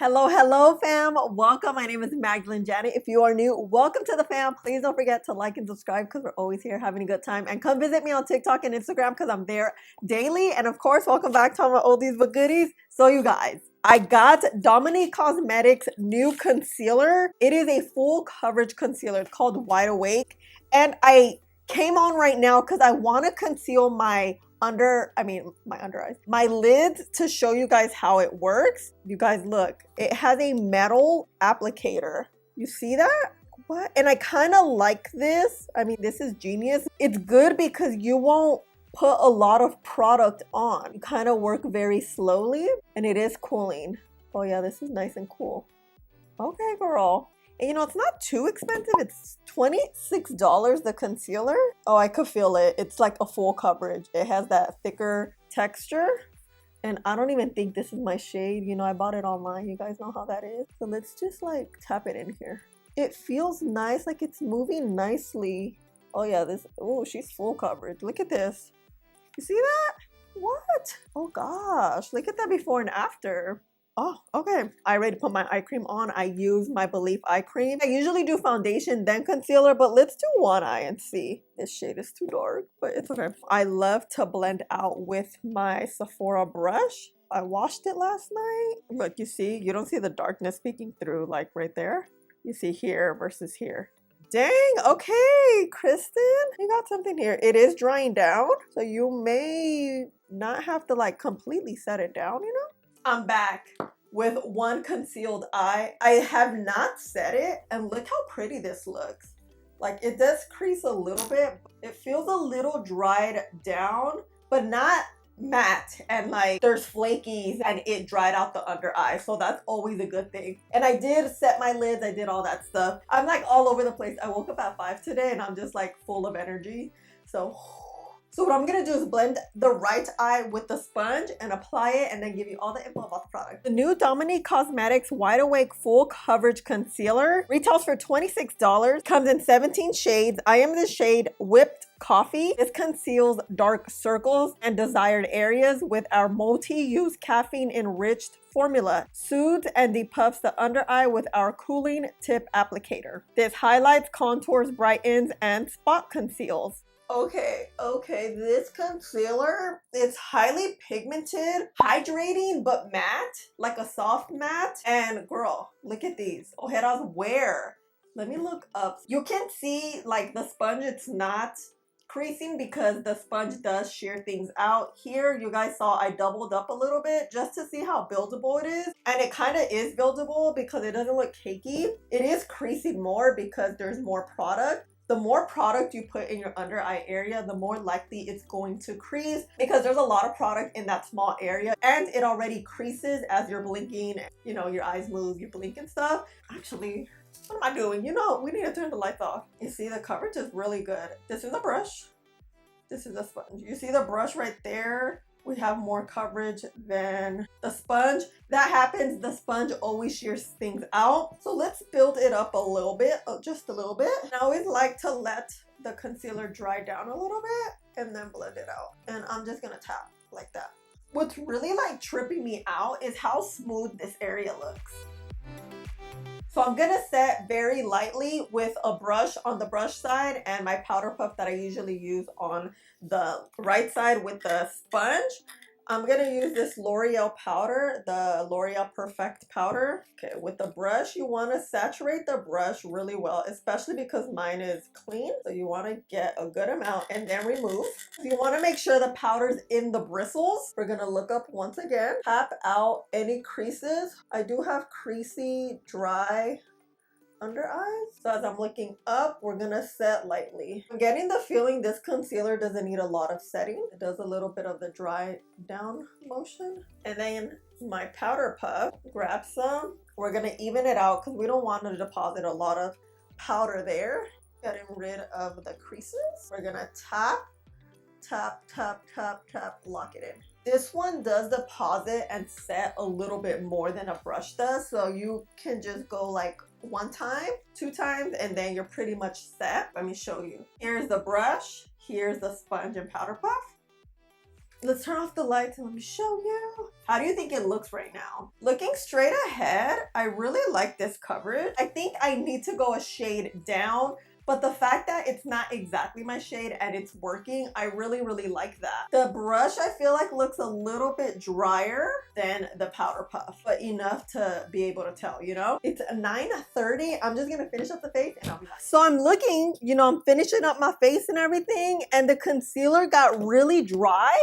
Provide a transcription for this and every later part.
Hello fam, welcome. My name is Magdalene Janet. If you are new, welcome to the fam. Please don't forget to like and subscribe because we're always here having a good time, and come visit me on TikTok and Instagram because I'm there daily. And of course, welcome back to all my oldies but goodies. So you guys, I got Dominique Cosmetics new concealer. It is a full coverage concealer. It's called Wide Awake, and I came on right now because I want to conceal my undereyes, my lids, to show you guys how it works. You guys look, it has a metal applicator. You see that? What? And I kind of like this. I mean, this is genius. It's good because you won't put a lot of product on. You kind of work very slowly, and it is cooling. Oh yeah, this is nice and cool. Okay, girl. And you know, it's not too expensive. It's $26, the concealer. Oh, I could feel it. It's like a full coverage. It has that thicker texture. And I don't even think this is my shade. You know, I bought it online. You guys know how that is. So let's just like tap it in here. It feels nice, like it's moving nicely. Oh yeah, oh, she's full coverage. Look at this. You see that? What? Oh gosh, look at that before and after. Oh, okay. I already put my eye cream on. I use my Belief eye cream. I usually do foundation, then concealer, but let's do one eye and see. This shade is too dark, but it's okay. I love to blend out with my Sephora brush. I washed it last night. Look, you see, you don't see the darkness peeking through like right there. You see here versus here. Dang, okay, Kristen, you got something here. It is drying down, so you may not have to like completely set it down, you know? I'm back with one concealed eye. I have not set it, and look how pretty this looks. Like, it does crease a little bit. It feels a little dried down, but not matte, and like there's flakies and it dried out the under eye, so that's always a good thing. And I did set my lids, I did all that stuff. I'm like all over the place. I woke up at 5 today and I'm just like full of energy. So what I'm gonna do is blend the right eye with the sponge and apply it, and then give you all the info about the product. The new Dominique Cosmetics Wide Awake Full Coverage Concealer retails for $26, comes in 17 shades. I am the shade Whipped Coffee. This conceals dark circles and desired areas with our multi-use caffeine-enriched formula. Soothes and depuffs the under eye with our cooling tip applicator. This highlights, contours, brightens, and spot conceals. Okay, this concealer is highly pigmented, hydrating, but matte, like a soft matte. And girl, look at these. Ojeras wear. Let me look up. You can see like the sponge, it's not creasing because the sponge does shear things out. Here, you guys saw I doubled up a little bit just to see how buildable it is. And it kind of is buildable because it doesn't look cakey. It is creasing more because there's more product. The more product you put in your under eye area, the more likely it's going to crease because there's a lot of product in that small area, and it already creases as you're blinking. You know, your eyes move, you blink and stuff. Actually, what am I doing? You know, we need to turn the lights off. You see, the coverage is really good. This is a brush. This is a sponge. You see the brush right there? We have more coverage than the sponge. That happens, the sponge always shears things out. So let's build it up a little bit, just a little bit. And I always like to let the concealer dry down a little bit and then blend it out. And I'm just gonna tap like that. What's really like tripping me out is how smooth this area looks. So I'm gonna set very lightly with a brush on the brush side and my powder puff that I usually use on the right side with the sponge. I'm gonna use this L'Oreal powder, the L'Oreal Perfect powder. Okay, with the brush, you wanna saturate the brush really well, especially because mine is clean. So you wanna get a good amount and then remove. You wanna make sure the powder's in the bristles. We're gonna look up once again, tap out any creases. I do have creasy, dry under eyes. So as I'm looking up, we're gonna set lightly. I'm getting the feeling this concealer doesn't need a lot of setting. It does a little bit of the dry down motion. And then my powder puff, grab some. We're gonna even it out because we don't want to deposit a lot of powder there. Getting rid of the creases. We're gonna tap, tap, tap, tap, tap, lock it in. This one does deposit and set a little bit more than a brush does. So you can just go like 1 time, 2 times, and then you're pretty much set. Let me show you. Here's the brush. Here's the sponge and powder puff. Let's turn off the lights and let me show you. How do you think it looks right now? Looking straight ahead, I really like this coverage. I think I need to go a shade down, but the fact that it's not exactly my shade and it's working, I really, really like that. The brush, I feel like looks a little bit drier than the powder puff, but enough to be able to tell, you know? It's 9:30. I'm just gonna finish up the face and I'll be back. So I'm looking, you know, I'm finishing up my face and everything, and the concealer got really dry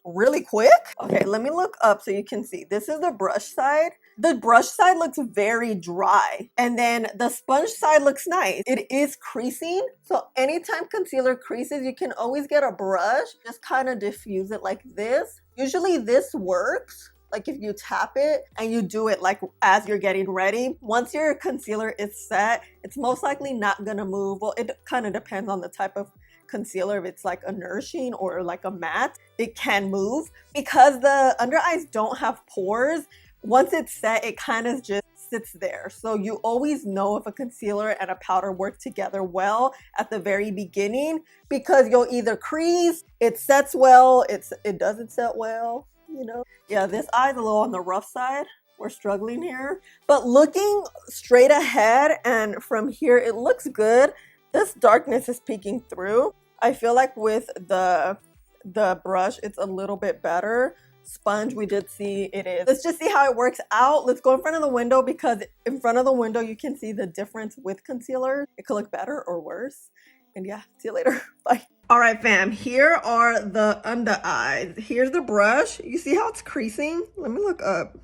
really quick. Okay, let me look up so you can see. This is the brush side. The brush side looks very dry, and then the sponge side looks nice. It is creasing, so anytime concealer creases, you can always get a brush, just kind of diffuse it like this. Usually this works, like if you tap it and you do it like as you're getting ready. Once your concealer is set, it's most likely not gonna move. Well, it kind of depends on the type of concealer. If it's like a nourishing or like a matte, it can move. Because the under eyes don't have pores, once it's set, it kind of just sits there. So you always know if a concealer and a powder work together well at the very beginning, because you'll either crease, it sets well, it doesn't set well, you know? Yeah, this eye's a little on the rough side. We're struggling here. But looking straight ahead and from here, it looks good. This darkness is peeking through. I feel like with the brush, it's a little bit better. Sponge, we did see it is. Let's just see how it works out. Let's go in front of the window, because in front of the window, you can see the difference with concealer. It could look better or worse. And yeah, see you later. Bye. All right, fam, here are the under eyes. Here's the brush. You see how it's creasing? Let me look up.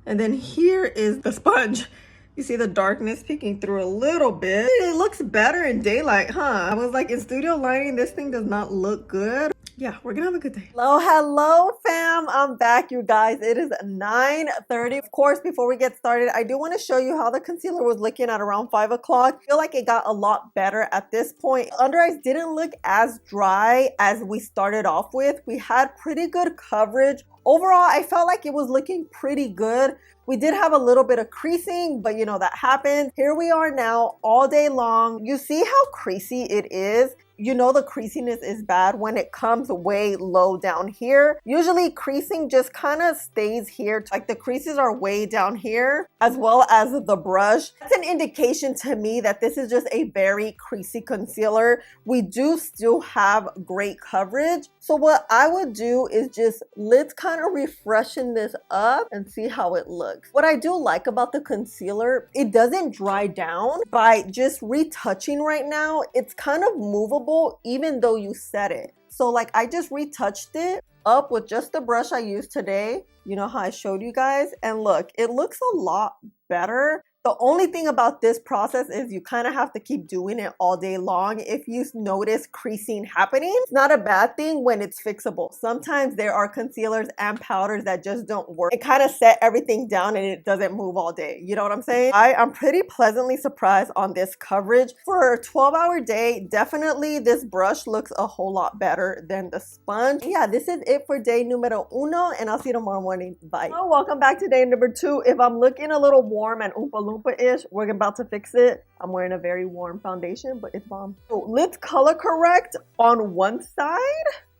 And then here is the sponge. You see the darkness peeking through a little bit. It looks better in daylight, huh? I was like, in studio lighting, this thing does not look good. Yeah, we're gonna have a good day. Hello, fam. I'm back, you guys. It is 9:30. Of course, before we get started, I do want to show you how the concealer was looking at around 5 o'clock. I feel like it got a lot better at this point. Under eyes didn't look as dry as we started off with. We had pretty good coverage. Overall, I felt like it was looking pretty good. We did have a little bit of creasing, but you know, that happens. Here we are now all day long. You see how creasy it is? You know the creasiness is bad when it comes way low down here. Usually creasing just kind of stays here. Like the creases are way down here, as well as the brush. That's an indication to me that this is just a very creasy concealer. We do still have great coverage. So what I would do is just, let's kind of refreshen this up and see how it looks. What I do like about the concealer, it doesn't dry down. By just retouching right now, it's kind of movable even though you set it. So like I just retouched it up with just the brush I used today. You know how I showed you guys, and look, it looks a lot better. The only thing about this process is you kind of have to keep doing it all day long. If you notice creasing happening, it's not a bad thing when it's fixable. Sometimes there are concealers and powders that just don't work. It kind of set everything down and it doesn't move all day. You know what I'm saying? I'm pretty pleasantly surprised on this coverage. For a 12-hour day, definitely this brush looks a whole lot better than the sponge. Yeah, this is it for day numero uno, and I'll see you tomorrow morning. Bye. Oh, welcome back to day number 2. If I'm looking a little warm and oompa loompa-ish, we're about to fix it. I'm wearing a very warm foundation, but it's bomb. So let's color correct on one side.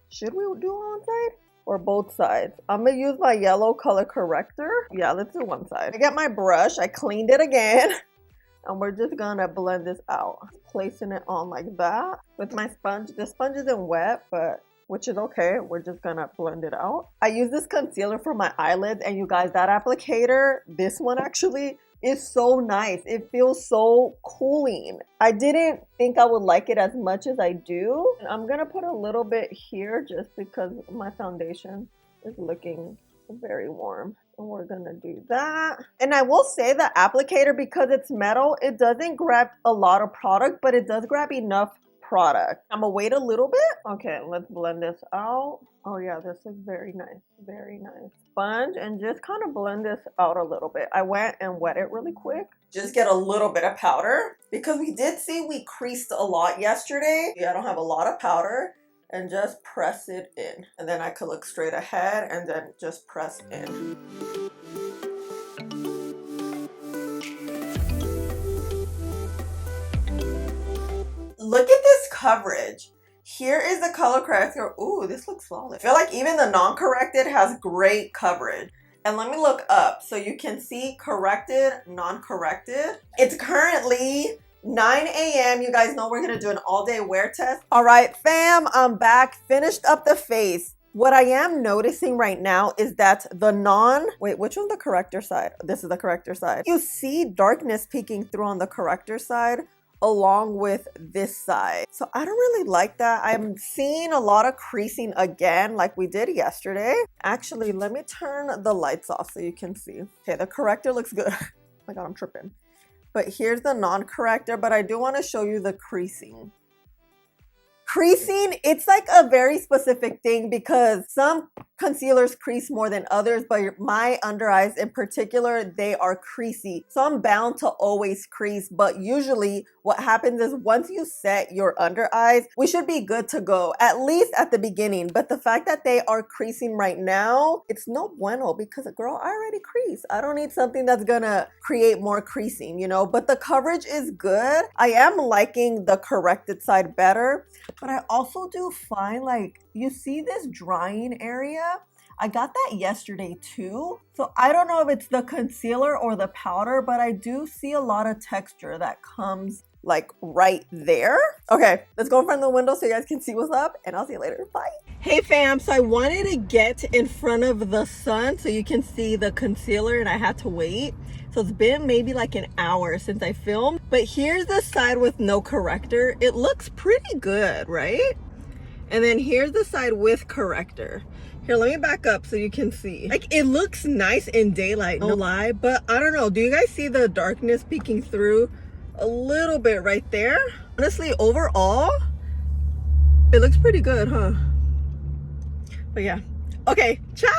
Should we do on one side or both sides? I'm gonna use my yellow color corrector. Yeah, let's do one side. I get my brush, I cleaned it again, and we're just gonna blend this out. Placing it on like that with my sponge. The sponge isn't wet, but which is okay. We're just gonna blend it out. I use this concealer for my eyelids, and you guys, that applicator, this one actually, is so nice. It feels so cooling. I didn't think I would like it as much as I do. And I'm gonna put a little bit here just because my foundation is looking very warm. And we're gonna do that. And I will say the applicator, because it's metal, it doesn't grab a lot of product, but it does grab enough product. I'm gonna wait a little bit. Okay, let's blend this out. Oh yeah, this looks very nice. Very nice. Sponge and just kind of blend this out a little bit. I went and wet it really quick. Just get a little bit of powder, because we did see we creased a lot yesterday. Yeah, I don't have a lot of powder. And just press it in. And then I could look straight ahead and then just press in. Look at this coverage. Here is the color corrector. Ooh, this looks flawless. I feel like even the non-corrected has great coverage. And let me look up so you can see corrected, non-corrected. It's currently 9 a.m. You guys know we're gonna do an all-day wear test. All right, fam, I'm back. Finished up the face. What I am noticing right now is that wait, which one's the corrector side? This is the corrector side. You see darkness peeking through on the corrector side along with this side. So I don't really like that. I'm seeing a lot of creasing again like we did yesterday. Actually, let me turn the lights off so you can see. Okay, the corrector looks good. Oh my God, I'm tripping. But here's the non-corrector, but I do want to show you the creasing. Creasing, it's like a very specific thing because some concealers crease more than others, but my under eyes in particular, they are creasy. So I'm bound to always crease, but usually what happens is once you set your under eyes, we should be good to go, at least at the beginning. But the fact that they are creasing right now, it's no bueno because girl, I already crease. I don't need something that's gonna create more creasing, you know, but the coverage is good. I am liking the corrected side better. But I also do find like, you see this drying area? I got that yesterday too. So I don't know if it's the concealer or the powder, but I do see a lot of texture that comes like right there. Okay, let's go in front of the window so you guys can see what's up and I'll see you later. Bye. Hey fam, so I wanted to get in front of the sun so you can see the concealer and I had to wait. So it's been maybe like an hour since I filmed, but here's the side with no corrector. It looks pretty good, right? And then here's the side with corrector. Here, let me back up so you can see. Like, it looks nice in daylight, no lie, but I don't know. Do you guys see the darkness peeking through a little bit right there? Honestly, overall, it looks pretty good, huh? But yeah. Okay, ciao.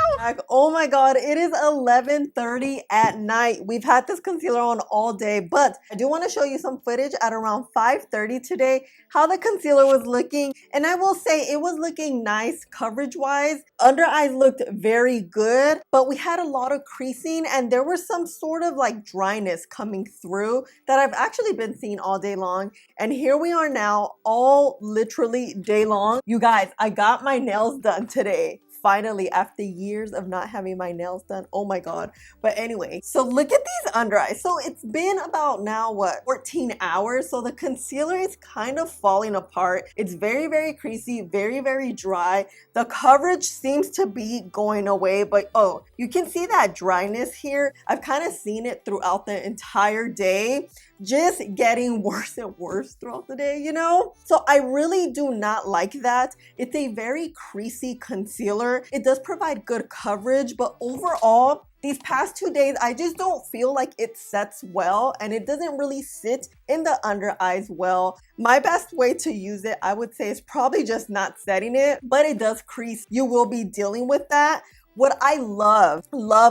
Oh my God, it is 11:30 at night. We've had this concealer on all day, but I do want to show you some footage at around 5:30 today, how the concealer was looking. And I will say it was looking nice coverage-wise. Under eyes looked very good, but we had a lot of creasing and there was some sort of like dryness coming through that I've actually been seeing all day long. And here we are now, all literally day long. You guys, I got my nails done today. Finally, after years of not having my nails done. Oh my God. But anyway, so look at these under eyes. So it's been about now, what, 14 hours. So the concealer is kind of falling apart. It's very, very creasy, very, very dry. The coverage seems to be going away, but oh, you can see that dryness here. I've kind of seen it throughout the entire day, just getting worse and worse throughout the day, you know? So I really do not like that. It's a very creasy concealer. It does provide good coverage, but overall, these past 2 days, I just don't feel like it sets well and it doesn't really sit in the under eyes well. My best way to use it, I would say, is probably just not setting it, but it does crease. You will be dealing with that. What I love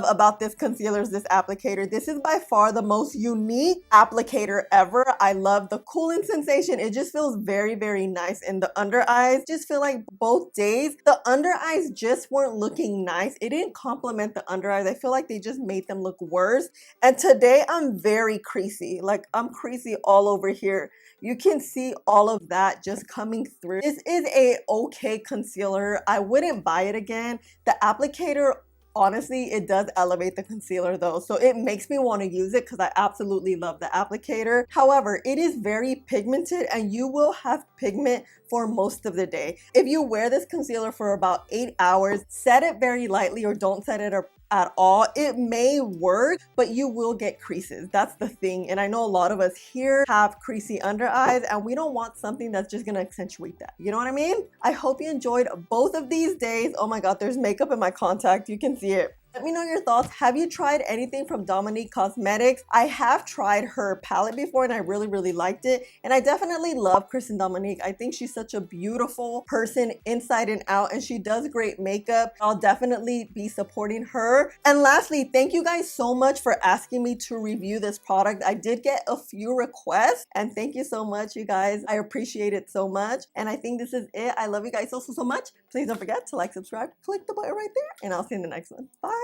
about this concealer is this applicator. This is by far the most unique applicator ever. I love the cooling sensation. It just feels very, very nice in the under eyes. Just feel like both days, the under eyes just weren't looking nice. It didn't complement the under eyes. I feel like they just made them look worse. And today I'm very creasy. Like I'm creasy all over here. You can see all of that just coming through. This is a okay concealer. I wouldn't buy it again. The applicator, honestly, it does elevate the concealer though. So it makes me want to use it because I absolutely love the applicator. However, it is very pigmented and you will have pigment for most of the day. If you wear this concealer for about 8 hours, set it very lightly or don't set it at all. It may work, but you will get creases. That's the thing. And I know a lot of us here have creasy under eyes and we don't want something that's just gonna accentuate that. You know what I mean? I hope you enjoyed both of these days. Oh my God, there's makeup in my contact. You can see it. Let me know your thoughts. Have you tried anything from Dominique Cosmetics? I have tried her palette before and I really, really liked it. And I definitely love Kristen Dominique. I think she's such a beautiful person inside and out and she does great makeup. I'll definitely be supporting her. And lastly, thank you guys so much for asking me to review this product. I did get a few requests and thank you so much, you guys. I appreciate it so much. And I think this is it. I love you guys so, so much. Please don't forget to like, subscribe, click the button right there, and I'll see you in the next one. Bye.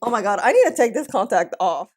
Oh my God, I need to take this contact off.